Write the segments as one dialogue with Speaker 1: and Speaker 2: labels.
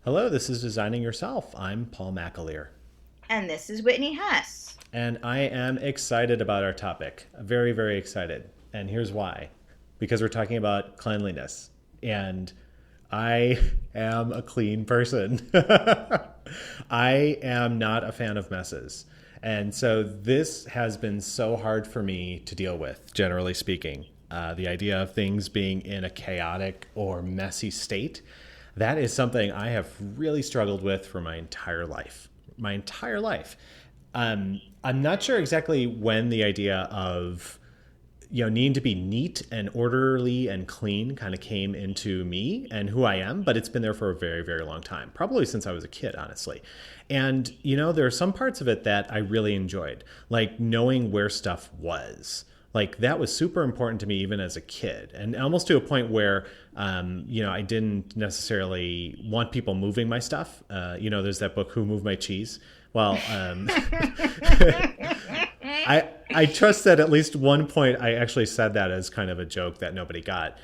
Speaker 1: Hello, this is Designing Yourself. I'm Paul McAleer.
Speaker 2: And this is Whitney Hess.
Speaker 1: And I am excited about our topic. Very, very excited. And here's why. Because we're talking about cleanliness. And I am a clean person. I am not a fan of messes. And so this has been so hard for me to deal with, generally speaking. The idea of things being in a chaotic or messy state, that is something I have really struggled with for my entire life. My entire life. I'm not sure exactly when the idea of needing to be neat and orderly and clean kind of came into me and who I am, but it's been there for a very, very long time, probably since I was a kid, honestly. And there are some parts of it that I really enjoyed, like knowing where stuff was. Like that was super important to me even as a kid, and almost to a point where I didn't necessarily want people moving my stuff. There's that book, Who Moved My Cheese? Well, I trust that at least one point I actually said that as kind of a joke that nobody got.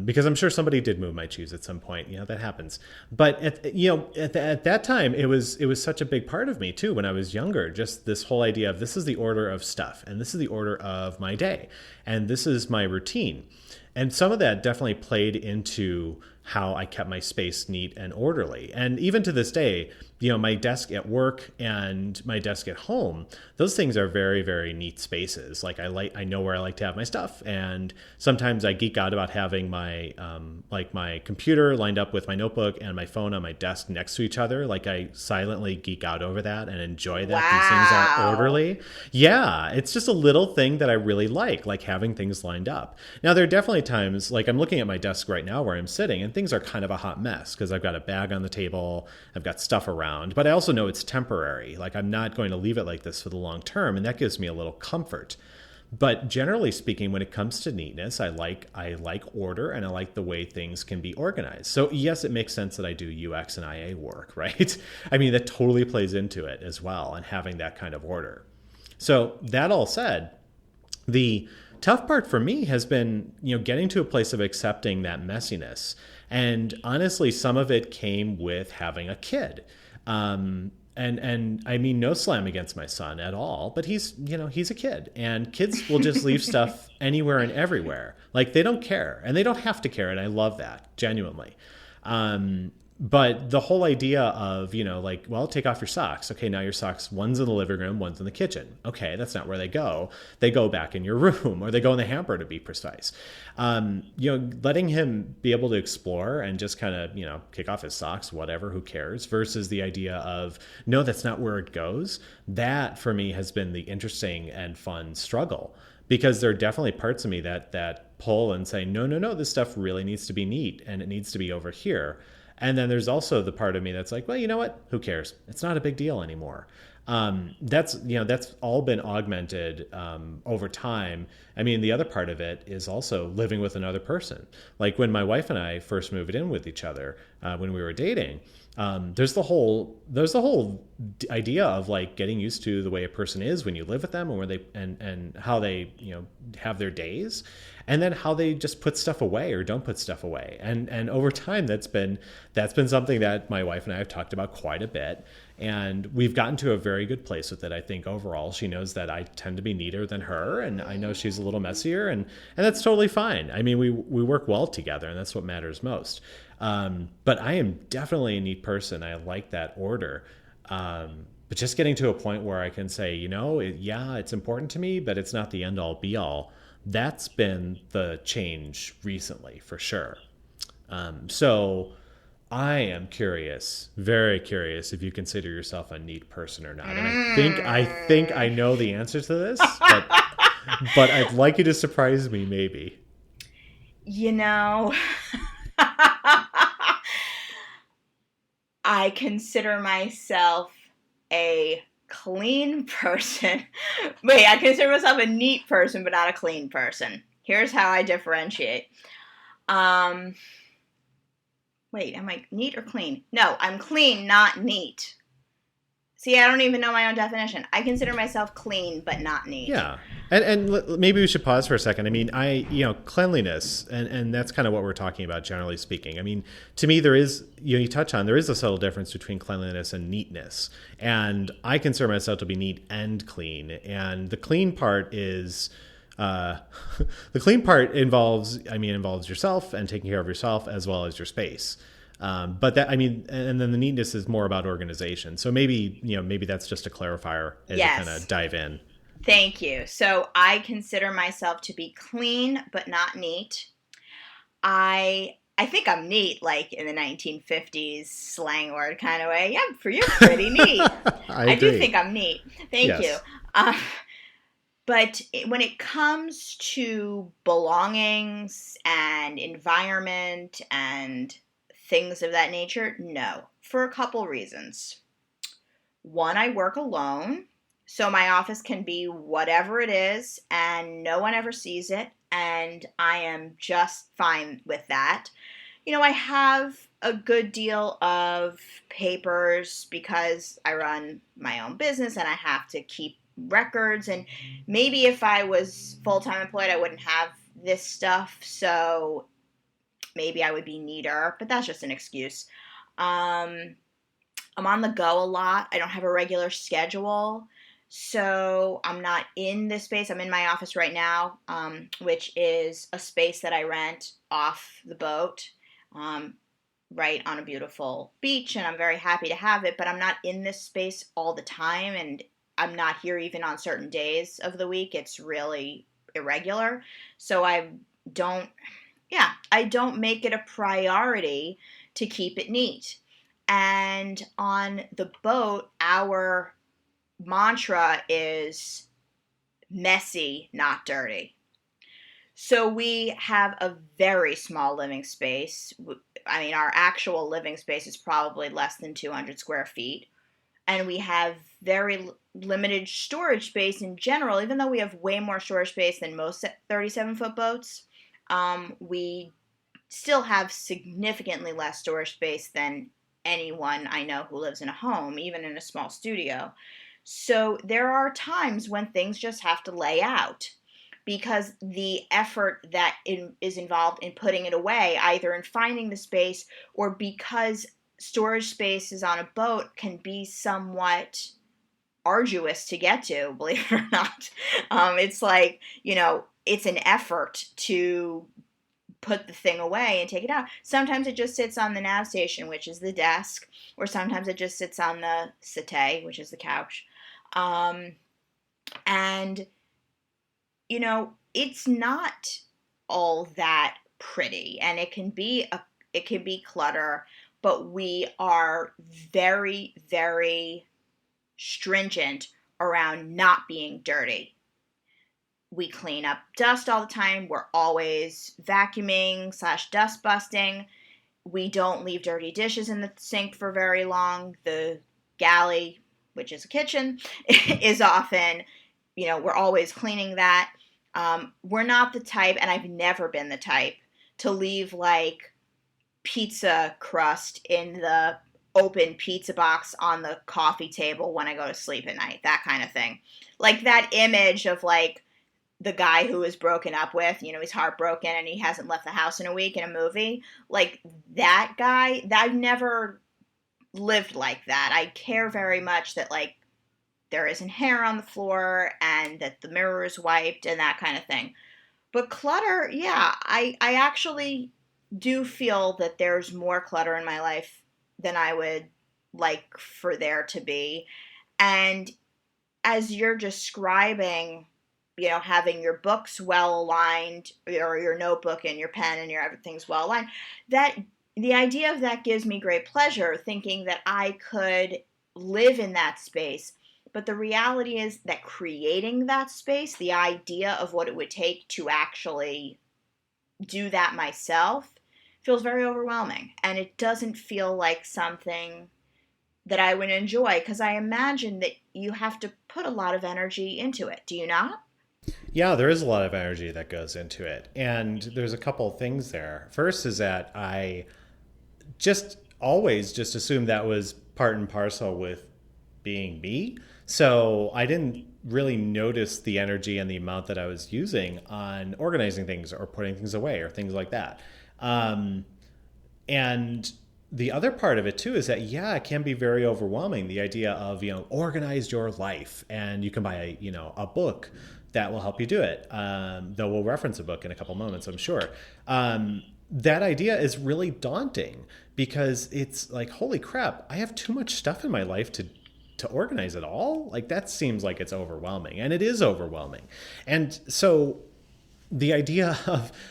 Speaker 1: Because I'm sure somebody did move my cheese at some point. That happens. But at that time, it was such a big part of me too. When I was younger, just this whole idea of this is the order of stuff, and this is the order of my day, and this is my routine. And some of that definitely played into how I kept my space neat and orderly. And even to this day, my desk at work and my desk at home, those things are very, very neat spaces. Like I know where I like to have my stuff. And sometimes I geek out about having my, my computer lined up with my notebook and my phone on my desk next to each other. Like I silently geek out over that and enjoy that.
Speaker 2: Wow.
Speaker 1: These things are orderly. Yeah. It's just a little thing that I really like having things lined up. Now there are definitely times, like I'm looking at my desk right now where I'm sitting and things are kind of a hot mess because I've got a bag on the table, I've got stuff around, but I also know it's temporary. Like I'm not going to leave it like this for the long term, and that gives me a little comfort. But generally speaking, when it comes to neatness, I like order, and I like the way things can be organized. So yes, it makes sense that I do UX and IA work, right? I mean, that totally plays into it as well, and having that kind of order. So that all said, the tough part for me has been, getting to a place of accepting that messiness. And honestly, some of it came with having a kid. And I mean, no slam against my son at all, but he's a kid, and kids will just leave stuff anywhere and everywhere. Like they don't care, and they don't have to care. And I love that, genuinely. But the whole idea of, take off your socks. Okay, now your socks, one's in the living room, one's in the kitchen. Okay, that's not where they go. They go back in your room, or they go in the hamper, to be precise. Letting him be able to explore and just kind of, kick off his socks, whatever, who cares, versus the idea of, no, that's not where it goes. That, for me, has been the interesting and fun struggle. Because there are definitely parts of me that pull and say, no, this stuff really needs to be neat, and it needs to be over here. And then there's also the part of me that's like, well, you know what? Who cares? It's not a big deal anymore. That's all been augmented over time. I mean, the other part of it is also living with another person. Like when my wife and I first moved in with each other when we were dating, there's the whole idea of like getting used to the way a person is when you live with them, and where they and how they have their days, and then how they just put stuff away or don't put stuff away. And over time, that's been something that my wife and I have talked about quite a bit. And we've gotten to a very good place with it. I think overall, she knows that I tend to be neater than her, and I know she's a little messier, and that's totally fine. I mean, we work well together, and that's what matters most. But I am definitely a neat person. I like that order. But just getting to a point where I can say, it's important to me, but it's not the end all be all. That's been the change recently, for sure. So I am curious, very curious, if you consider yourself a neat person or not. And I think I know the answer to this, but I'd like you to surprise me, maybe.
Speaker 2: I consider myself a clean person. Wait, I consider myself a neat person, but not a clean person. Here's how I differentiate. Wait, am I neat or clean? No, I'm clean, not neat. See, I don't even know my own definition. I consider myself clean, but not neat.
Speaker 1: Yeah. Maybe we should pause for a second. I mean, cleanliness, and that's kind of what we're talking about, generally speaking. I mean, to me, there is, you touch on, there is a subtle difference between cleanliness and neatness. And I consider myself to be neat and clean. And the clean part is, the clean part involves yourself and taking care of yourself as well as your space. But that, I mean, and then the neatness is more about organization. So maybe that's just a clarifier as
Speaker 2: Yes.
Speaker 1: you kind of dive in.
Speaker 2: Thank you. So I consider myself to be clean but not neat. I think I'm neat, like in the 1950s slang word kind of way. Yeah, for you, pretty neat. I do
Speaker 1: agree.
Speaker 2: think I'm neat. Thank
Speaker 1: Yes.
Speaker 2: you. But when it comes to belongings and environment and things of that nature, no, for a couple reasons. One, I work alone, so my office can be whatever it is, and no one ever sees it, and I am just fine with that. I have a good deal of papers because I run my own business and I have to keep records, and maybe if I was full-time employed, I wouldn't have this stuff, so maybe I would be neater, but that's just an excuse. Um, I'm on the go a lot. I don't have a regular schedule. So I'm not in this space. I'm in my office right now, which is a space that I rent off the boat, um, right on a beautiful beach. And I'm very happy to have it. But I'm not in this space all the time. And I'm not here even on certain days of the week. It's really irregular. So don't, I don't make it a priority to keep it neat. And on the boat, our mantra is messy, not dirty. So we have a very small living space. I mean, our actual living space is probably less than 200 square feet. And we have very limited storage space in general, even though we have way more storage space than most 37-foot boats. We still have significantly less storage space than anyone I know who lives in a home, even in a small studio. So there are times when things just have to lay out because the effort that is involved in putting it away, either in finding the space or because storage spaces on a boat can be somewhat arduous to get to, believe it or not. It's like, it's an effort to put the thing away and take it out. Sometimes it just sits on the nav station, which is the desk, or sometimes it just sits on the settee, which is the couch. And, it's not all that pretty, and it can be clutter, but we are very, very stringent around not being dirty. We clean up dust all the time. We're always vacuuming / dust busting. We don't leave dirty dishes in the sink for very long. The galley, which is a kitchen, is often, we're always cleaning that. We're not the type, and I've never been the type, to leave like pizza crust in the open pizza box on the coffee table when I go to sleep at night, that kind of thing. Like that image of like the guy who is broken up with, he's heartbroken and he hasn't left the house in a week in a movie. Like that guy, I've never lived like that. I care very much that like there isn't hair on the floor and that the mirror is wiped and that kind of thing. But clutter, yeah, I actually do feel that there's more clutter in my life than I would like for there to be. And as you're describing, having your books well aligned, or your notebook and your pen and your everything's well aligned, that the idea of that gives me great pleasure, thinking that I could live in that space. But the reality is that creating that space, the idea of what it would take to actually do that myself, feels very overwhelming. And it doesn't feel like something that I would enjoy, because I imagine that you have to put a lot of energy into it. Do you not?
Speaker 1: Yeah, there is a lot of energy that goes into it. And there's a couple of things there. First is that I just always just assumed that was part and parcel with being me. So I didn't really notice the energy and the amount that I was using on organizing things or putting things away or things like that. Um, and the other part of it too is that, yeah, it can be very overwhelming. The idea of, organize your life, and you can buy a book that will help you do it. Though we'll reference a book in a couple moments, I'm sure. That idea is really daunting because it's like, holy crap, I have too much stuff in my life to organize it all. Like, that seems like it's overwhelming, and it is overwhelming. And so the idea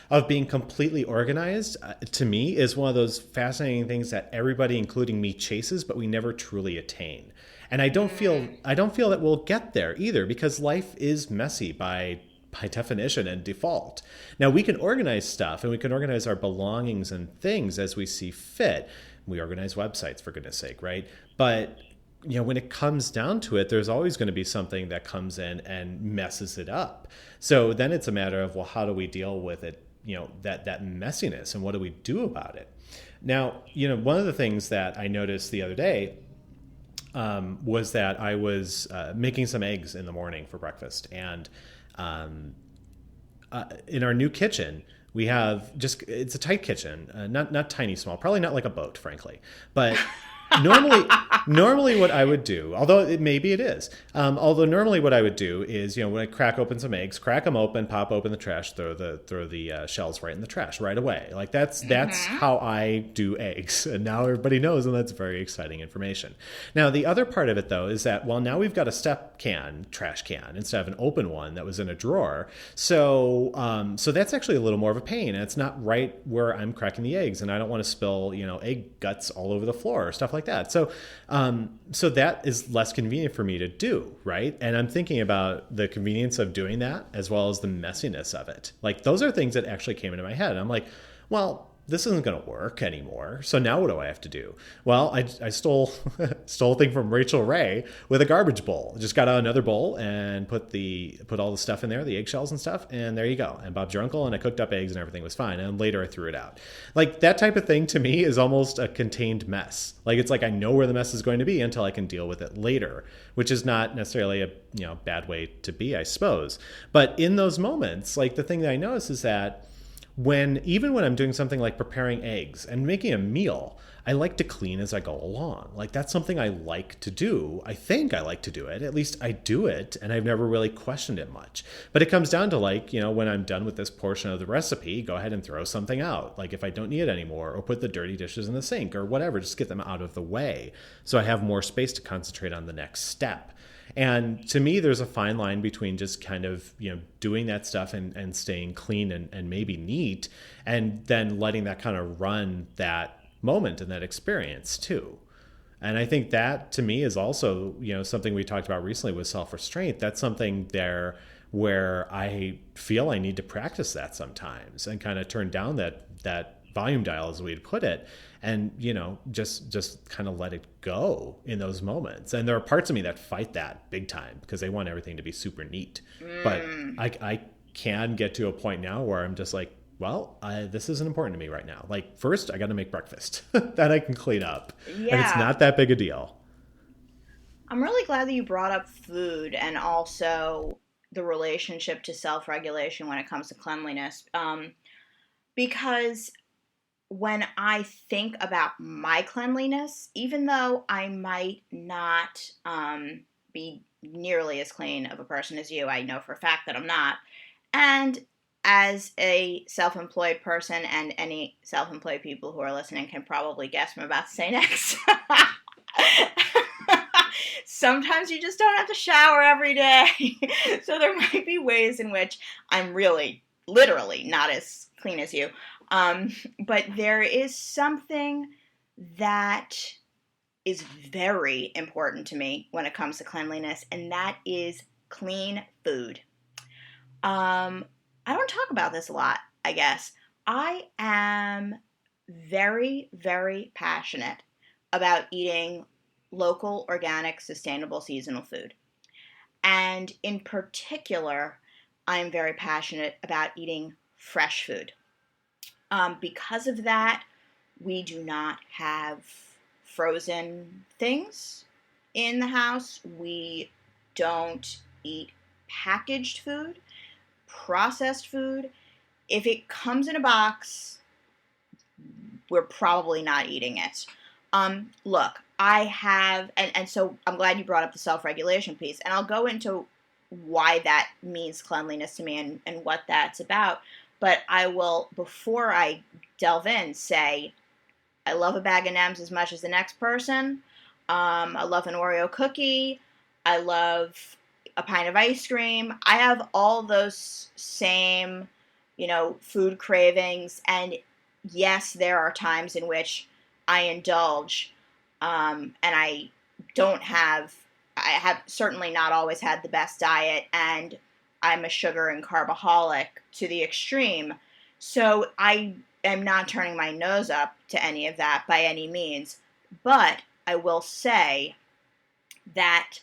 Speaker 1: of being completely organized, to me, is one of those fascinating things that everybody, including me, chases, but we never truly attain. And I don't feel that we'll get there either, because life is messy by definition and default. Now, we can organize stuff, and we can organize our belongings and things as we see fit. We organize websites, for goodness sake, right? But when it comes down to it, there's always going to be something that comes in and messes it up. So then it's a matter of, well, how do we deal with it? That messiness, and what do we do about it? Now, one of the things that I noticed the other day was that I was making some eggs in the morning for breakfast, and in our new kitchen, we have it's a tight kitchen, not tiny small, probably not like a boat, frankly, but normally what I would do, although maybe it is, although normally what I would do is, when I crack open some eggs, crack them open, pop open the trash, throw the shells right in the trash right away. Like, that's how I do eggs, and now everybody knows, and that's very exciting information. Now, the other part of it, though, is that, well, now we've got a trash can instead of an open one that was in a drawer. So that's actually a little more of a pain, and it's not right where I'm cracking the eggs, and I don't want to spill egg guts all over the floor or stuff like that. So that is less convenient for me to do, right? And I'm thinking about the convenience of doing that as well as the messiness of it. Like, those are things that actually came into my head. I'm like, well, this isn't going to work anymore. So now what do I have to do? Well, I stole a thing from Rachel Ray with a garbage bowl. Just got out another bowl and put all the stuff in there, the eggshells and stuff, and there you go. And Bob's your uncle, and I cooked up eggs and everything was fine. And later I threw it out. Like, that type of thing to me is almost a contained mess. Like, it's like I know where the mess is going to be until I can deal with it later, which is not necessarily a bad way to be, I suppose. But in those moments, like, the thing that I notice is that even when I'm doing something like preparing eggs and making a meal, I like to clean as I go along. Like, that's something I like to do. I think I like to do it. At least I do it, and I've never really questioned it much. But it comes down to, like, when I'm done with this portion of the recipe, go ahead and throw something out. Like, if I don't need it anymore, or put the dirty dishes in the sink or whatever, just get them out of the way so I have more space to concentrate on the next step. And to me, there's a fine line between just kind of, doing that stuff and staying clean and maybe neat, and then letting that kind of run that moment and that experience too. And I think that, to me, is also, something we talked about recently with self-restraint. That's something there where I feel I need to practice that sometimes and kind of turn down that volume dial, as we'd put it, and just kind of let it go in those moments. And there are parts of me that fight that big time because they want everything to be super neat. But I can get to a point now where I'm just like, well, this isn't important to me right now. Like, first I got to make breakfast that I can clean up. Yeah. And it's not that big a deal.
Speaker 2: I'm really glad that you brought up food and also the relationship to self-regulation when it comes to cleanliness. Because when I think about my cleanliness, even though I might not be nearly as clean of a person as you, I know for a fact that I'm not. And as a self-employed person, and any self-employed people who are listening can probably guess what I'm about to say next. Sometimes you just don't have to shower every day. So there might be ways in which I'm really, literally not as clean as you. But there is something that is very important to me when it comes to cleanliness, and that is clean food. I don't talk about this a lot, I guess. I am very, very passionate about eating local, organic, sustainable, seasonal food. And in particular, I'm very passionate about eating fresh food. Because of that, we do not have frozen things in the house. We don't eat packaged food, processed food. If it comes in a box, we're probably not eating it. Look, I have, and so I'm glad you brought up the self-regulation piece, and I'll go into why that means cleanliness to me and what that's about. But I will, before I delve in, say I love a bag of M&Ms as much as the next person. I love an Oreo cookie. I love a pint of ice cream. I have all those same, food cravings. And yes, there are times in which I indulge, and I have certainly not always had the best diet, and I'm a sugar and carboholic to the extreme. So I am not turning my nose up to any of that by any means. But I will say that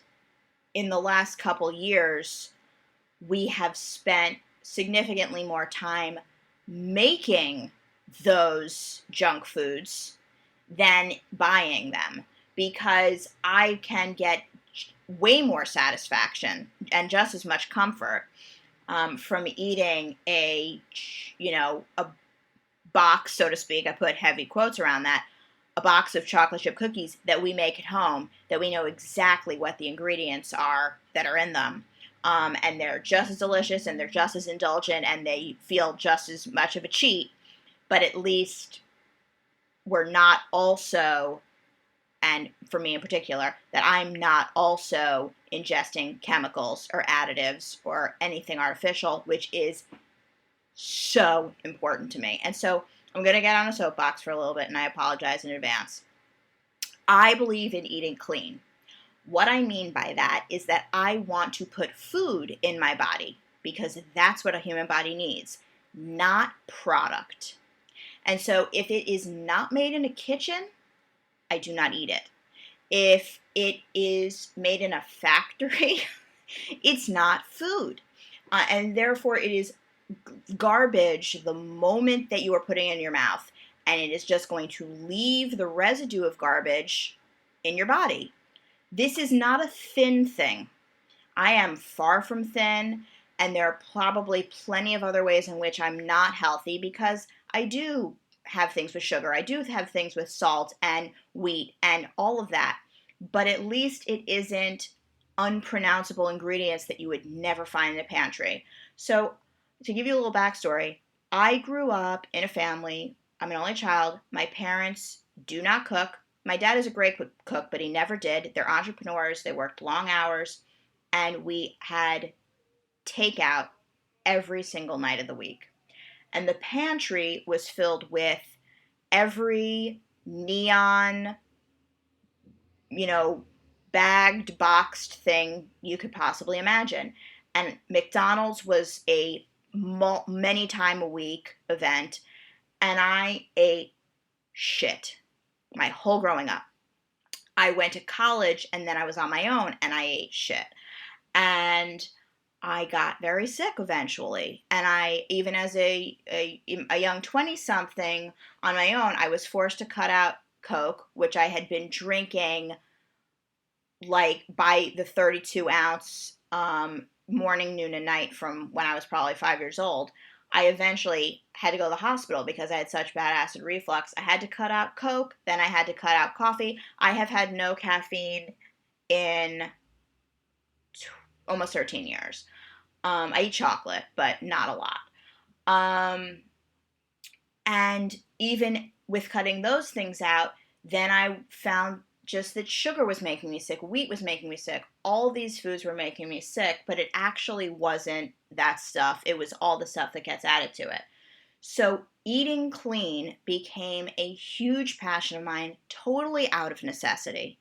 Speaker 2: in the last couple years, we have spent significantly more time making those junk foods than buying them, because I can get way more satisfaction and just as much comfort from eating a box, so to speak. I put heavy quotes around that. A box of chocolate chip cookies that we make at home, that we know exactly what the ingredients are that are in them. And they're just as delicious, and they're just as indulgent, and they feel just as much of a cheat. But at least we're not also, and for me in particular, that I'm not also ingesting chemicals or additives or anything artificial, which is so important to me. And so I'm going to get on a soapbox for a little bit, and I apologize in advance. I believe in eating clean. What I mean by that is that I want to put food in my body, because that's what a human body needs, not product. And so if it is not made in a kitchen, I do not eat it. If it is made in a factory, it's not food. And therefore it is garbage the moment that you are putting it in your mouth, and it is just going to leave the residue of garbage in your body. This is not a thin thing. I am far from thin, and there are probably plenty of other ways in which I'm not healthy, because I do have things with sugar, I do have things with salt and wheat and all of that, but at least it isn't unpronounceable ingredients that you would never find in a pantry. So to give you a little backstory, I grew up in a family, I'm an only child, my parents do not cook. My dad is a great cook, but he never did. They're entrepreneurs, they worked long hours, and we had takeout every single night of the week. And the pantry was filled with every neon, bagged, boxed thing you could possibly imagine. And McDonald's was a many time a week event, and I ate shit my whole growing up. I went to college, and then I was on my own, and I ate shit. And I got very sick eventually. And I, even as a young 20-something on my own, I was forced to cut out Coke, which I had been drinking like by the 32-ounce morning, noon, and night from when I was probably 5 years old. I eventually had to go to the hospital because I had such bad acid reflux. I had to cut out Coke, then I had to cut out coffee. I have had no caffeine in almost 13 years. I eat chocolate, but not a lot. And even with cutting those things out, then I found just that sugar was making me sick, wheat was making me sick, all these foods were making me sick, but it actually wasn't that stuff. It was all the stuff that gets added to it. So eating clean became a huge passion of mine, totally out of necessity.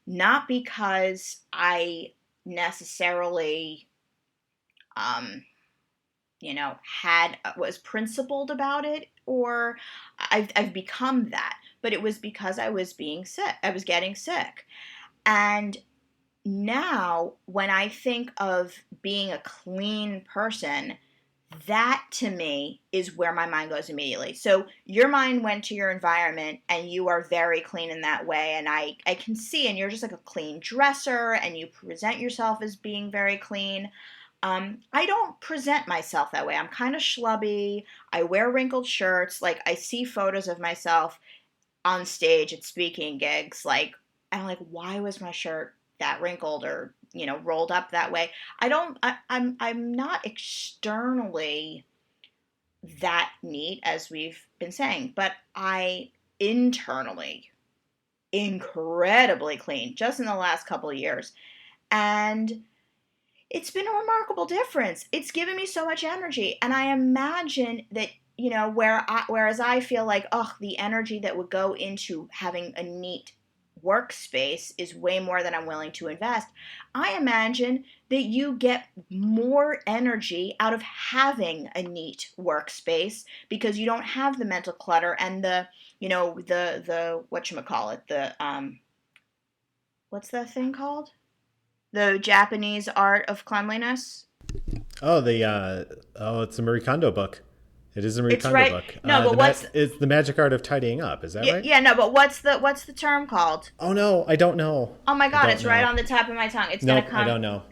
Speaker 2: Not because I necessarily was principled about it, or I've become that, but it was because I was being sick. I was getting sick. And now when I think of being a clean person, that to me is where my mind goes immediately. So your mind went to your environment and you are very clean in that way. And I can see, and you're just like a clean dresser and you present yourself as being very clean. I don't present myself that way. I'm kind of schlubby. I wear wrinkled shirts. Like I see photos of myself on stage at speaking gigs. Like I'm like, why was my shirt that wrinkled or rolled up that way? I'm not externally that neat as we've been saying, but I internally incredibly clean just in the last couple of years. And it's been a remarkable difference. It's given me so much energy. And I imagine that, whereas I feel like, the energy that would go into having a neat workspace is way more than I'm willing to invest. I imagine that you get more energy out of having a neat workspace because you don't have the mental clutter and the whatchamacallit, what's that thing called? The Japanese art of cleanliness.
Speaker 1: Oh, it's a Marie Kondo book. It is a Marie Kondo book.
Speaker 2: No, but
Speaker 1: it's the magic art of tidying up. Is that right?
Speaker 2: Yeah, no, but what's the term called?
Speaker 1: Oh no, I don't know.
Speaker 2: Oh my God, it's right on the top of my tongue. It's gonna come.
Speaker 1: I don't know.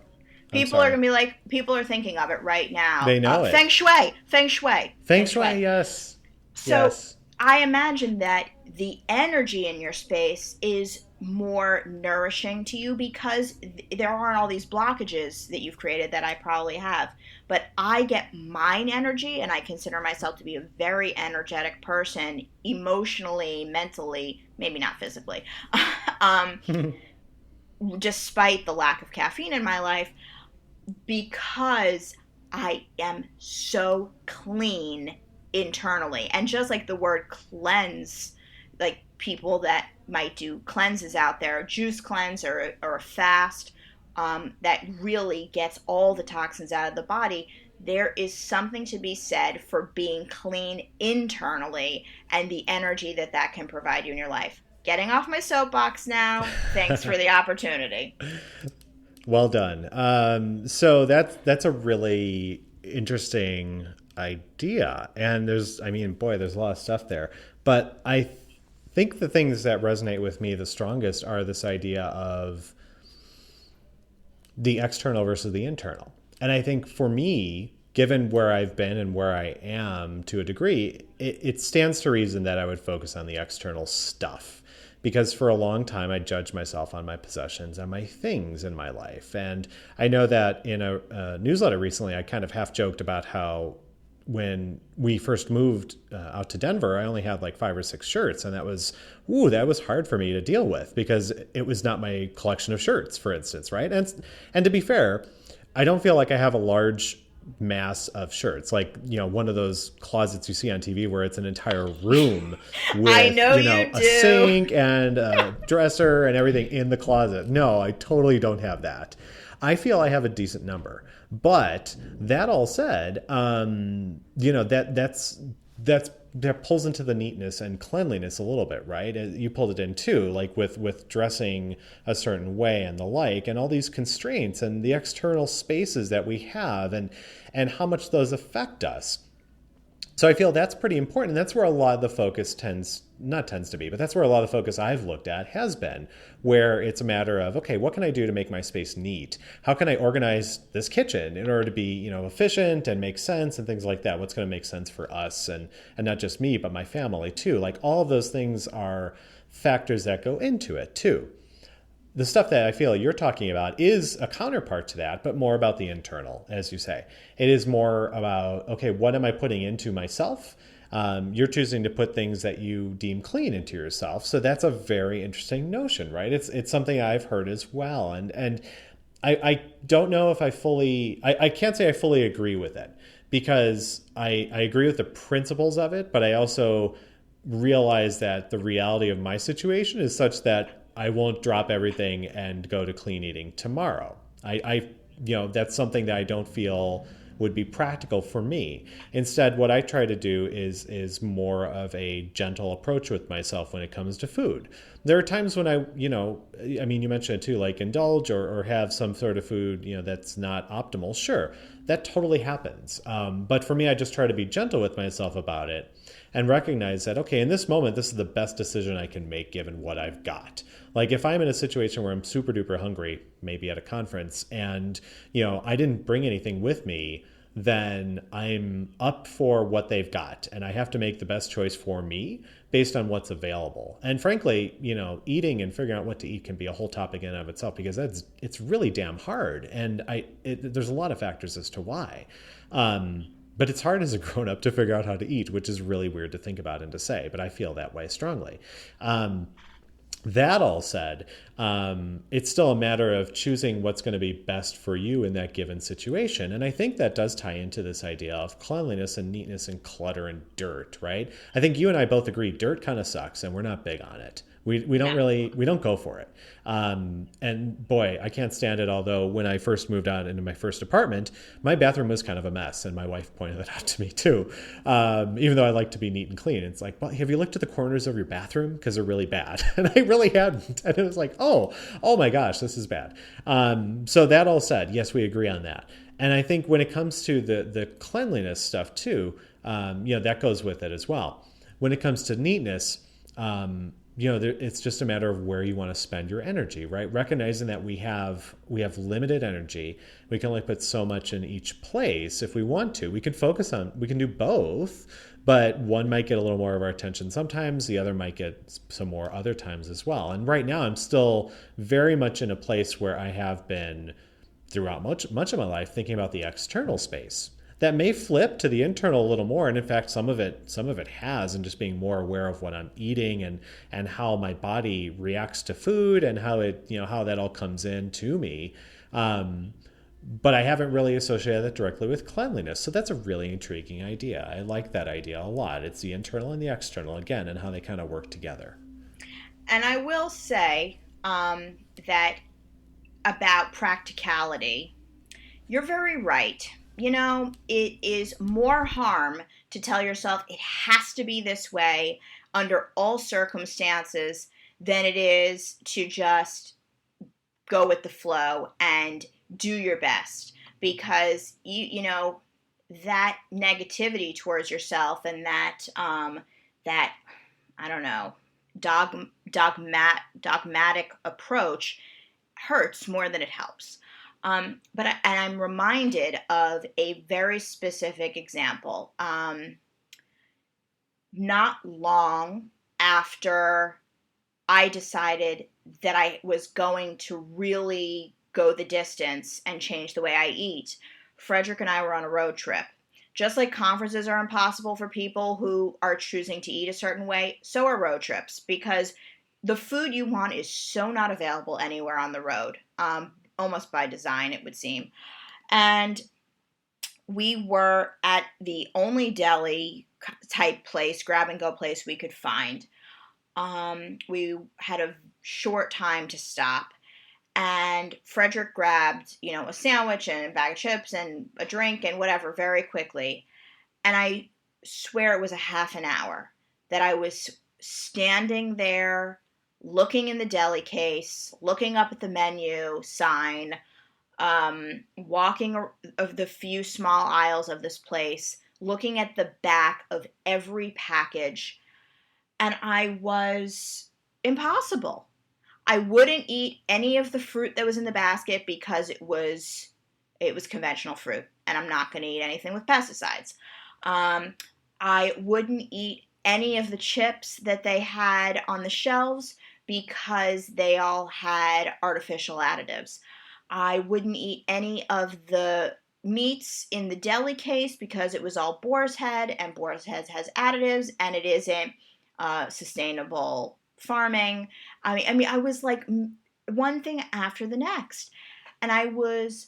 Speaker 2: People are gonna be like, people are thinking of it right now.
Speaker 1: They know it.
Speaker 2: Feng Shui. Feng Shui.
Speaker 1: Yes.
Speaker 2: So I imagine that the energy in your space is more nourishing to you because there aren't all these blockages that you've created that I probably have. But I get mine energy, and I consider myself to be a very energetic person, emotionally, mentally, maybe not physically, despite the lack of caffeine in my life, because I am so clean internally. And just like the word cleanse, like people that might do cleanses out there, juice cleanse or a fast, that really gets all the toxins out of the body. There is something to be said for being clean internally and the energy that can provide you in your life. Getting off my soapbox now. Thanks for the opportunity.
Speaker 1: Well done. So that's a really interesting idea. And there's a lot of stuff there. But I think the things that resonate with me the strongest are this idea of the external versus the internal. And I think for me, given where I've been and where I am to a degree, it stands to reason that I would focus on the external stuff. Because for a long time, I judged myself on my possessions and my things in my life. And I know that in a newsletter recently, I kind of half joked about how when we first moved out to Denver, I only had like 5 or 6 shirts. And that was hard for me to deal with because it was not my collection of shirts, for instance, right? And to be fair, I don't feel like I have a large mass of shirts, like one of those closets you see on TV where it's an entire room with a sink and a dresser and everything in the closet. No, I totally don't have that. I feel I have a decent number, but that all said, that pulls into the neatness and cleanliness a little bit, right? You pulled it in too, like with dressing a certain way and the like, and all these constraints and the external spaces that we have and how much those affect us. So I feel that's pretty important. That's where a lot of the focus that's where a lot of the focus I've looked at has been, where it's a matter of, okay, what can I do to make my space neat? How can I organize this kitchen in order to be, efficient and make sense and things like that? What's going to make sense for us and not just me, but my family too? Like all of those things are factors that go into it too. The stuff that I feel you're talking about is a counterpart to that, but more about the internal, as you say. It is more about, okay, what am I putting into myself? You're choosing to put things that you deem clean into yourself. So that's a very interesting notion, right? It's something I've heard as well. And I don't know if I can't say I fully agree with it because I agree with the principles of it, but I also realize that the reality of my situation is such that I won't drop everything and go to clean eating tomorrow. That's something that I don't feel would be practical for me. Instead, what I try to do is more of a gentle approach with myself when it comes to food. There are times when I mean, you mentioned it too, like indulge or have some sort of food, that's not optimal. Sure, that totally happens. But for me, I just try to be gentle with myself about it and recognize that, okay, in this moment, this is the best decision I can make given what I've got. Like if I'm in a situation where I'm super duper hungry, maybe at a conference, and, I didn't bring anything with me, then I'm up for what they've got. And I have to make the best choice for me based on what's available. And frankly, eating and figuring out what to eat can be a whole topic in and of itself, because it's really damn hard. And there's a lot of factors as to why. But it's hard as a grown up to figure out how to eat, which is really weird to think about and to say, but I feel that way strongly. That all said, it's still a matter of choosing what's going to be best for you in that given situation. And I think that does tie into this idea of cleanliness and neatness and clutter and dirt, right? I think you and I both agree dirt kind of sucks and we're not big on it. We don't go for it. And boy, I can't stand it. Although when I first moved out into my first apartment, my bathroom was kind of a mess. And my wife pointed that out to me too. Even though I like to be neat and clean, it's like, well, have you looked at the corners of your bathroom? Because they're really bad. And I really hadn't. And it was like, oh my gosh, this is bad. So that all said, yes, we agree on that. And I think when it comes to the cleanliness stuff too, that goes with it as well. When it comes to neatness, it's just a matter of where you want to spend your energy, right? Recognizing that we have limited energy. We can only put so much in each place if we want to. We can do both, but one might get a little more of our attention sometimes. The other might get some more other times as well. And right now I'm still very much in a place where I have been throughout much of my life thinking about the external space. That may flip to the internal a little more, and in fact, some of it has, and just being more aware of what I'm eating and how my body reacts to food and how how that all comes in to me. But I haven't really associated that directly with cleanliness, so that's a really intriguing idea. I like that idea a lot. It's the internal and the external again, and how they kind of work together.
Speaker 2: And I will say that about practicality, you're very right. It is more harm to tell yourself it has to be this way under all circumstances than it is to just go with the flow and do your best. Because that negativity towards yourself and that I don't know, dogmatic approach hurts more than it helps. But I'm reminded of a very specific example. Not long after I decided that I was going to really go the distance and change the way I eat, Frederick and I were on a road trip. Just like conferences are impossible for people who are choosing to eat a certain way, so are road trips, because the food you want is so not available anywhere on the road. Almost by design, it would seem. And we were at the only deli type place, grab and go place we could find. We had a short time to stop, and Frederick grabbed, a sandwich and a bag of chips and a drink and whatever very quickly. And I swear it was a half an hour that I was standing there looking in the deli case, looking up at the menu sign, walking of the few small aisles of this place, looking at the back of every package, and I was impossible. I wouldn't eat any of the fruit that was in the basket because it was conventional fruit, and I'm not going to eat anything with pesticides. I wouldn't eat any of the chips that they had on the shelves because they all had artificial additives. I wouldn't eat any of the meats in the deli case because it was all boar's head, and boar's head has additives, and it isn't sustainable farming. I mean, I was like one thing after the next, and I was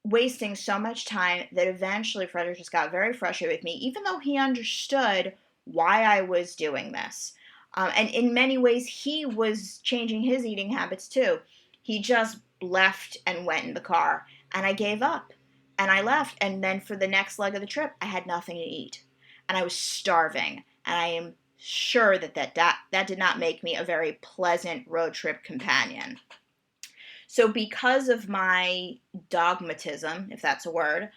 Speaker 2: wasting so much time that eventually Frederick just got very frustrated with me, even though he understood why I was doing this. And in many ways, he was changing his eating habits too. He just left and went in the car, and I gave up And I left. And then for the next leg of the trip, I had nothing to eat. And I was starving. And I am sure that did not make me a very pleasant road trip companion. So because of my dogmatism, if that's a word,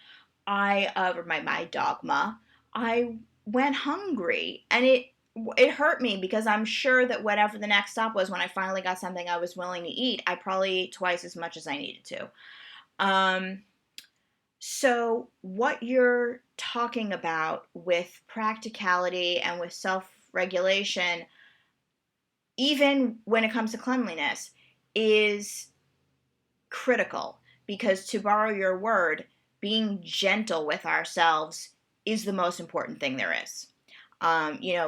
Speaker 2: or my dogma, I went hungry, and it hurt me because I'm sure that whatever the next stop was, when I finally got something I was willing to eat, I probably ate twice as much as I needed to. So what you're talking about with practicality and with self-regulation, even when it comes to cleanliness, is critical, because, to borrow your word, being gentle with ourselves is the most important thing there is.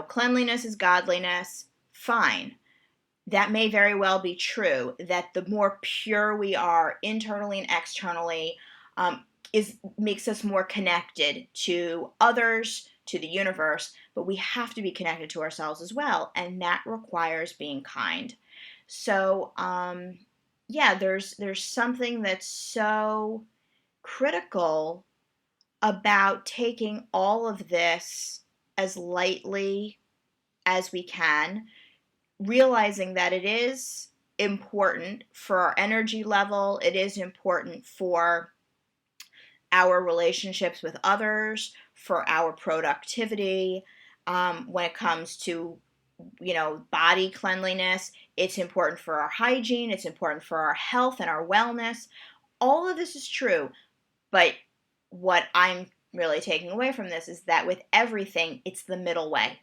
Speaker 2: Cleanliness is godliness. Fine. That may very well be true, that the more pure we are internally and externally, makes us more connected to others, to the universe, but we have to be connected to ourselves as well, and that requires being kind. So, there's something that's so critical about taking all of this as lightly as we can, realizing that it is important for our energy level, it is important for our relationships with others, for our productivity, when it comes to body cleanliness. It's important for our hygiene. It's important for our health and our wellness. All of this is true. But what I'm really taking away from this is that with everything, it's the middle way.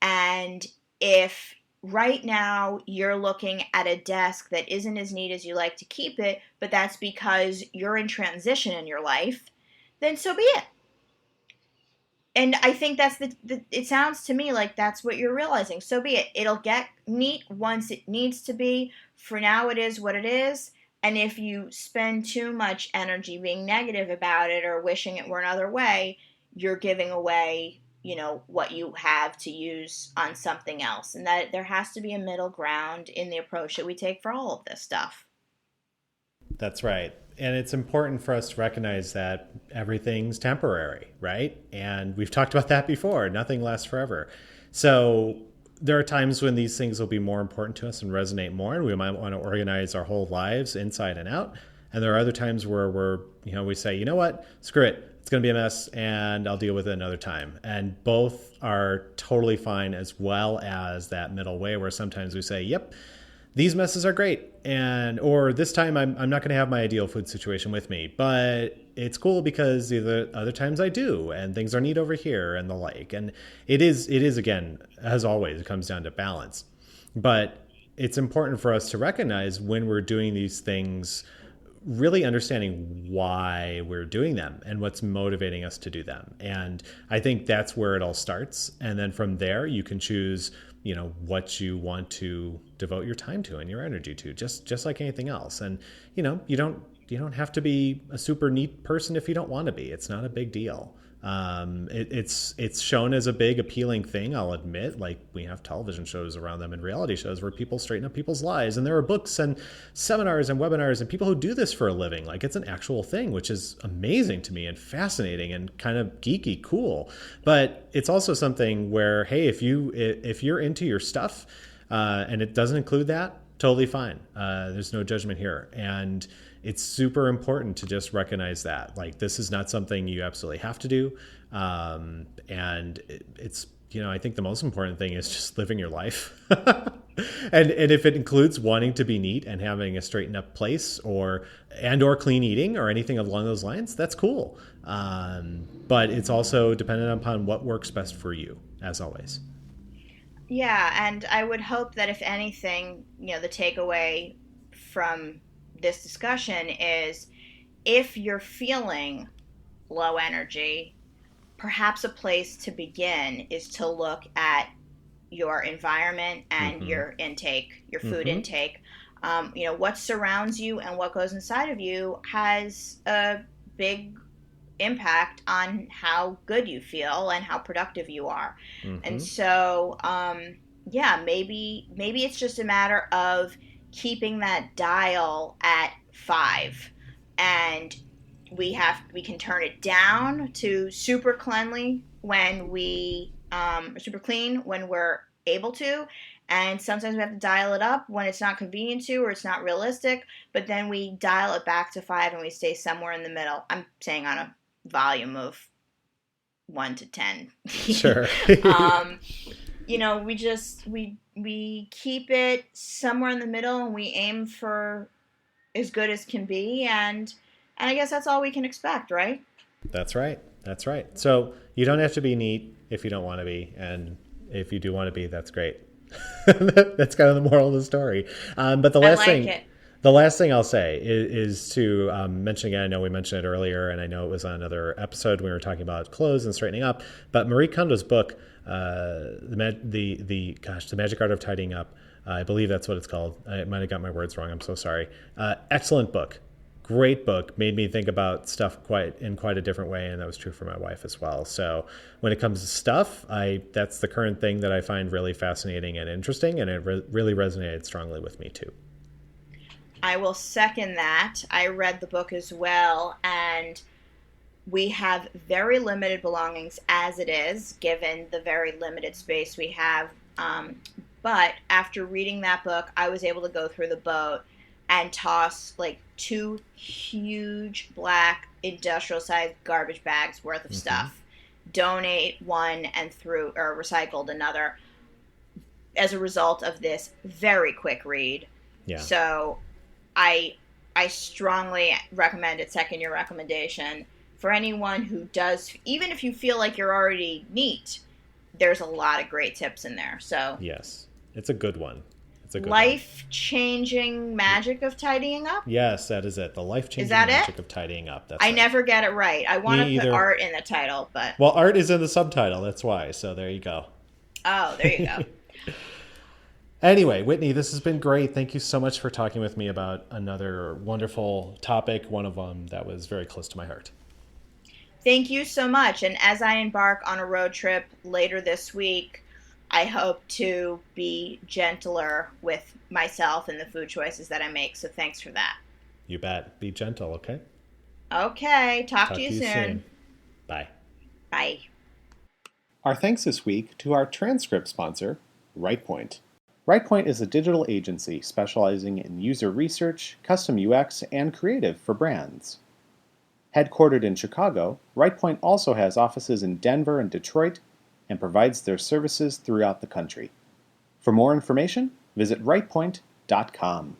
Speaker 2: And if right now you're looking at a desk that isn't as neat as you like to keep it, but that's because you're in transition in your life, then so be it. And I think that's it sounds to me like that's what you're realizing. So be it. It'll get neat once it needs to be. For now, it is what it is. And if you spend too much energy being negative about it or wishing it were another way, you're giving away, what you have to use on something else. And that there has to be a middle ground in the approach that we take for all of this stuff.
Speaker 1: That's right. And it's important for us to recognize that everything's temporary, right? And we've talked about that before. Nothing lasts forever. So there are times when these things will be more important to us and resonate more, and we might want to organize our whole lives inside and out. And there are other times where we say, you know what, screw it. It's going to be a mess and I'll deal with it another time. And both are totally fine, as well as that middle way where sometimes we say, yep, these messes are great. Or this time I'm not going to have my ideal food situation with me, but it's cool because the other times I do, and things are neat over here and the like. And it is again, as always, it comes down to balance. But it's important for us to recognize when we're doing these things, really understanding why we're doing them and what's motivating us to do them. And I think that's where it all starts. And then from there, you can choose, what you want to devote your time to and your energy to, just like anything else. And, you don't have to be a super neat person if you don't want to be. It's not a big deal. It's shown as a big appealing thing, I'll admit. Like, we have television shows around them and reality shows where people straighten up people's lives, and there are books and seminars and webinars and people who do this for a living. Like, it's an actual thing, which is amazing to me and fascinating and kind of geeky cool. But it's also something where, hey, if you're into your stuff and it doesn't include that, totally fine. There's no judgment here. And it's super important to just recognize that, like, this is not something you absolutely have to do. And it's, I think the most important thing is just living your life. and if it includes wanting to be neat and having a straightened up place or clean eating or anything along those lines, that's cool. But it's also dependent upon what works best for you, as always.
Speaker 2: Yeah, and I would hope that if anything, the takeaway from this discussion is, if you're feeling low energy, perhaps a place to begin is to look at your environment and your intake, your food intake. What surrounds you and what goes inside of you has a big impact on how good you feel and how productive you are. And so, maybe it's just a matter of keeping that dial at 5 and we can turn it down to super cleanly when or super clean when we're able to, and sometimes we have to dial it up when it's not convenient to or it's not realistic, but then we dial it back to 5 and we stay somewhere in the middle. I'm saying on a volume of 1 to 10.
Speaker 1: Sure.
Speaker 2: We keep it somewhere in the middle, and we aim for as good as can be, and I guess that's all we can expect, right?
Speaker 1: That's right. That's right. So you don't have to be neat if you don't want to be, and if you do want to be, that's great. That's kind of the moral of the story. But the last thing I'll say is to mention again. I know we mentioned it earlier, and I know it was on another episode when we were talking about clothes and straightening up. But Marie Kondo's book, the Magic Art of Tidying Up, I believe that's what it's called. I might have got my words wrong. I'm so sorry. Excellent book. Great book. Made me think about stuff in quite a different way, and that was true for my wife as well. So when it comes to stuff, that's the current thing that I find really fascinating and interesting, and it really resonated strongly with me too.
Speaker 2: I will second that. I read the book as well, and we have very limited belongings as it is, given the very limited space we have. But after reading that book, I was able to go through the boat and toss like 2 huge black industrial-sized garbage bags worth of stuff, donate one, and recycled another as a result of this very quick read.
Speaker 1: Yeah.
Speaker 2: So I strongly recommend it. Second your recommendation for anyone who does, even if you feel like you're already neat, there's a lot of great tips in there. So
Speaker 1: yes, it's a good one. It's a good
Speaker 2: life-changing magic of tidying up.
Speaker 1: Yes, that is it. The life-changing magic of tidying up. That's
Speaker 2: I never get it right. I want to put art in the title, but
Speaker 1: art is in the subtitle. That's why. So there you go.
Speaker 2: Oh, there you go.
Speaker 1: Anyway, Whitney, this has been great. Thank you so much for talking with me about another wonderful topic, one of them that was very close to my heart.
Speaker 2: Thank you so much. And as I embark on a road trip later this week, I hope to be gentler with myself and the food choices that I make. So thanks for that.
Speaker 1: You bet. Be gentle, okay?
Speaker 2: Okay. Talk to you soon.
Speaker 1: Bye.
Speaker 2: Bye.
Speaker 3: Our thanks this week to our transcript sponsor, RightPoint. RightPoint is a digital agency specializing in user research, custom UX, and creative for brands. Headquartered in Chicago, RightPoint also has offices in Denver and Detroit and provides their services throughout the country. For more information, visit rightpoint.com.